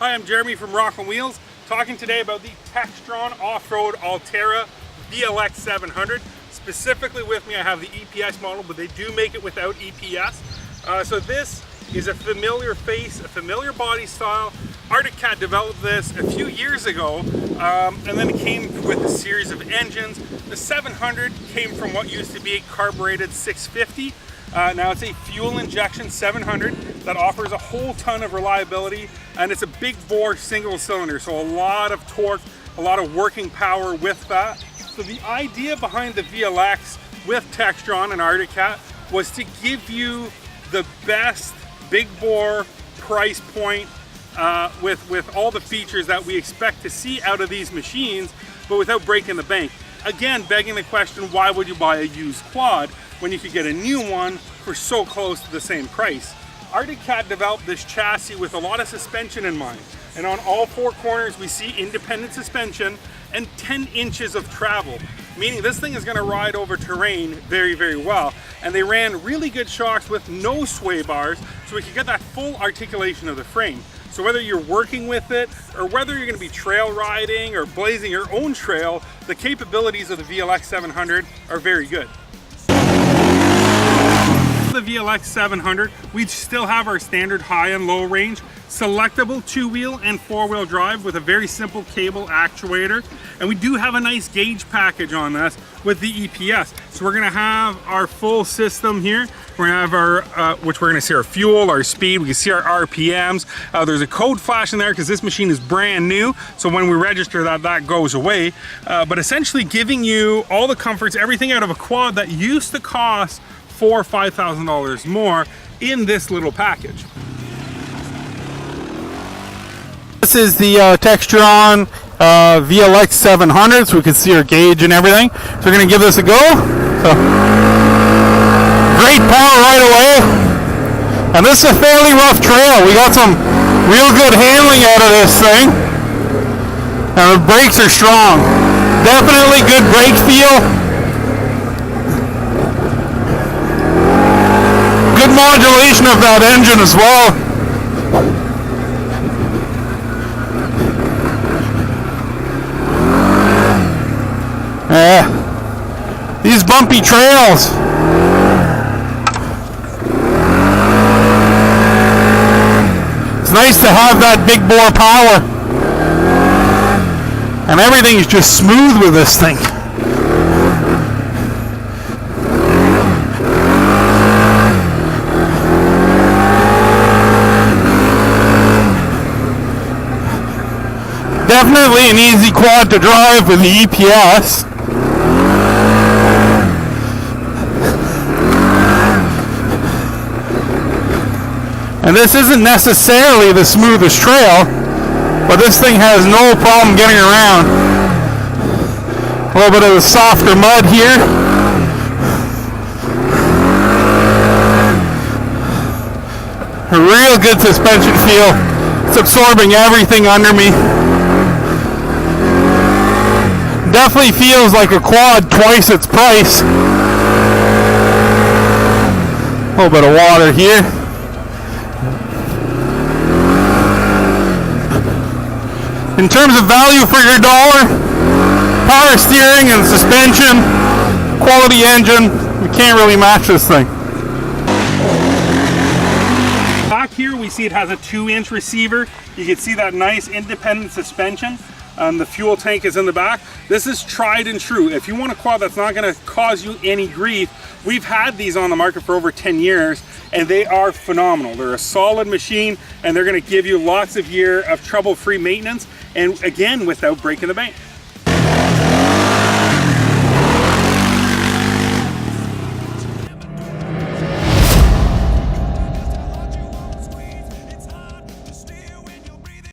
Hi, I'm Jeremy from Rockland Wheels, talking today about the Textron Offroad Altera VLX 700. Specifically with me, I have the EPS model, but they do make it without EPS. So this is a familiar face, a familiar body style. Arctic Cat developed this a few years ago, and then it came with a series of engines. The 700 came from what used to be a carbureted 650. Now it's a fuel injection 700 that offers a whole ton of reliability, and it's a big bore single cylinder, so a lot of torque, a lot of working power with that. So the idea behind the VLX with Textron and Arctic Cat was to give you the best big bore price point with all the features that we expect to see out of these machines, but without breaking the bank. Again, begging the question, why would you buy a used quad when you could get a new one for so close to the same price? Arctic Cat developed this chassis with a lot of suspension in mind, and on all four corners we see independent suspension and 10 inches of travel, meaning this thing is going to ride over terrain very, very well. And they ran really good shocks with no sway bars, so we could get that full articulation of the frame. So whether you're working with it or whether you're going to be trail riding or blazing your own trail, the capabilities of the VLX 700 are very good. The VLX 700, we still have our standard high and low range, selectable two-wheel and four-wheel drive with a very simple cable actuator, and we do have a nice gauge package on this with the EPS. So we're going to have our full system here. We're going to have our, which we're going to see our fuel, our speed, we can see our RPMs. There's a code flash in there because this machine is brand new, so when we register that goes away. But essentially giving you all the comforts, everything out of a quad that used to cost $4,000 or $5,000 more in this little package. This is the Textron VLX 700, so we can see our gauge and everything. So we're going to give this a go. So, great power right away. And this is a fairly rough trail. We got some real good handling out of this thing. And the brakes are strong. Definitely good brake feel. Good modulation of that engine as well. These bumpy trails. It's nice to have that big bore power. And everything's just smooth with this thing. Definitely an easy quad to drive with the EPS. And this isn't necessarily the smoothest trail, but this thing has no problem getting around. A little bit of the softer mud here. A real good suspension feel. It's absorbing everything under me. Definitely feels like a quad twice its price. A little bit of water here. In terms of value for your dollar, power steering and suspension, quality engine, we can't really match this thing. Back here we see it has a 2-inch receiver. You can see that nice independent suspension. The fuel tank is in the back. This is tried and true. If you want a quad that's not going to cause you any grief, we've had these on the market for over 10 years and they are phenomenal. They're a solid machine and they're going to give you lots of years of trouble-free maintenance, and again, without breaking the bank.